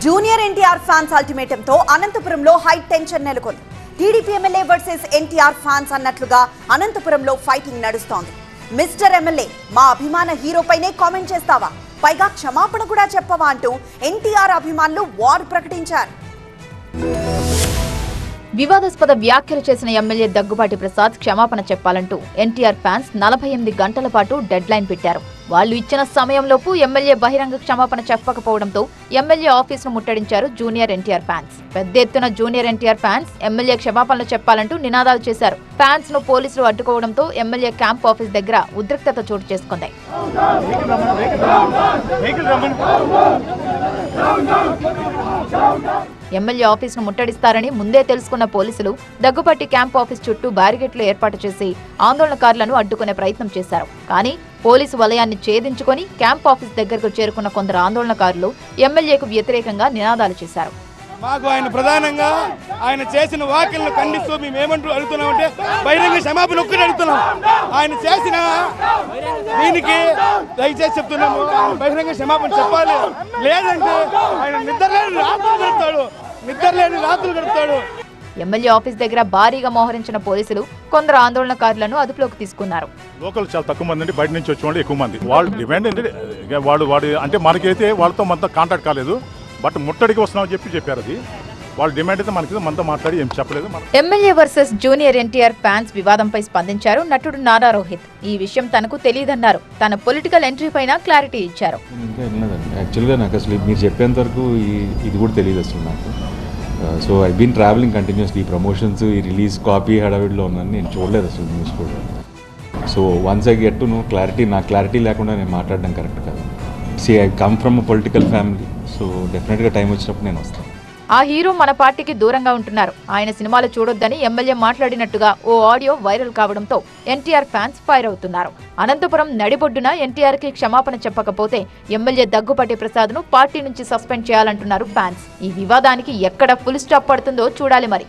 Junior NTR fans అల్టిమేటంతో అనంతపురంలో high tension నెలకొంది. TDP MLA versus NTR fans అన్నట్లుగా అనంతపురంలో ఫైటింగ్ నడుస్తోంది. మిస్టర్ ఎమ్మెల్యే, మా అభిమాన హీరోపైనే కామెంట్ చేస్తావా, పైగా క్షమాపణ కూడా చెప్పవా అంటూ ఎన్టీఆర్ అభిమానులు వార్ ప్రకటించారు. వివాదాస్పద వ్యాఖ్యలు చేసిన ఎమ్మెల్యే దగ్గుబాటి ప్రసాద్ క్షమాపణ చెప్పాలంటూ ఎన్టీఆర్ ఫ్యాన్స్ 48 గంటల పాటు డెడ్ లైన్ పెట్టారు. వాళ్లు ఇచ్చిన సమయంలోపు ఎమ్మెల్యే బహిరంగ క్షమాపణ చెప్పకపోవడంతో ఎమ్మెల్యే ఆఫీసును ముట్టడించారు జూనియర్ ఎన్టీఆర్ ఫ్యాన్స్. పెద్ద ఎత్తున జూనియర్ ఎన్టీఆర్ ఫ్యాన్స్ ఎమ్మెల్యే క్షమాపణలు చెప్పాలంటూ నినాదాలు చేశారు. ఫ్యాన్స్ ను పోలీసులు అడ్డుకోవడంతో ఎమ్మెల్యే క్యాంప్ ఆఫీస్ దగ్గర ఉద్రిక్తత చోటు చేసుకుంది. ఎమ్మెల్యే ఆఫీసును ముట్టడిస్తారని ముందే తెలుసుకున్న పోలీసులు దగ్గుబాటి క్యాంప్ ఆఫీస్ చుట్టూ బ్యారిగేట్లు ఏర్పాటు చేసి ఆందోళనకారులను అడ్డుకునే ప్రయత్నం చేశారు. కానీ పోలీసు వలయాన్ని ఛేదించుకొని క్యాంప్ ఆఫీస్ దగ్గరకు చేరుకున్న కొందరు ఆందోళనకారులు ఎమ్మెల్యేకు వ్యతిరేకంగా నినాదాలు చేశారు. మాకు ఆయన ప్రధానంగా ఆయన చేసిన వ్యాఖ్యలను ఖండిస్తూ మేము ఏమంటూ అడుగుతున్నామంటే బహిరంగ క్షమాపణ ఒక్కటి అడుగుతున్నాం. ఆయన చేసిన దీనికి దయచేసి చెప్తున్నాము, బహిరంగ క్షమాపణ చెప్పాలి. లేదంటే ఆయన నిద్రలేని రాత్రులు గడుపుతాడు. ఎమ్మెల్యే ఆఫీస్ దగ్గర భారీగా మోహరించిన పోలీసులు కొందరు ఆందోళనకారులను అదుపులోకి తీసుకున్నారు. లోకల్ చాలా తక్కువ మంది, బయట నుంచి వచ్చే వాళ్ళు ఎక్కువ మంది. వాళ్ళు డిమాండ్ ఏంటంటే వాడు అంటే మనకైతే వాళ్ళతో మనతో కాంటాక్ట్ కాలేదు, బట్ ముట్టడికి వస్తున్నామని చెప్పారు. అది వాళ్ళ డిమాండ్ అయితే మనతో మాట్లాడి ఏం చెప్పలేదు. MLA versus junior NTR fans వివాదంపై స్పందించారు నటుడు నారా రోహిత్. ఈ విషయం తనకు తెలియదన్నారు. తన పొలిటికల్ ఎంట్రీ పైన క్లారిటీ ఇచ్చారు. యాక్చువల్గా నాకు అసలు మీరు చెప్పేంత వరకు ఇది కూడా తెలియదు అసలు నాకు. So I been travelling continuously. ఈ ప్రమోషన్స్, ఈ రిలీజ్ కాపీ హడావిడిలో ఉన్నాను, నేను చూడలేదు అసలు న్యూస్ కూడా. So once I get to know clarity, నా క్లారిటీ లేకుండా నేను మాట్లాడడం కరెక్ట్ కాదు. I come from a political family. సో డెఫినెట్గా టైం వచ్చినప్పుడు నేను వస్తాను. ఆ హీరో మన పార్టీకి దూరంగా ఉంటున్నారు, ఆయన సినిమాలు చూడొద్దని ఎమ్మెల్యే మాట్లాడినట్టుగా ఓ ఆడియో వైరల్ కావడంతో ఎన్టీఆర్ ఫ్యాన్స్ ఫైర్ అవుతున్నారు. అనంతపురం నడిబొడ్డున ఎన్టీఆర్ కి క్షమాపణ చెప్పకపోతే ఎమ్మెల్యే దగ్గుబాటి ప్రసాద్ ను పార్టీ నుంచి సస్పెండ్ చేయాలంటున్నారు ఫ్యాన్స్. ఈ వివాదానికి ఎక్కడ ఫుల్ స్టాప్ పడుతుందో చూడాలి మరి.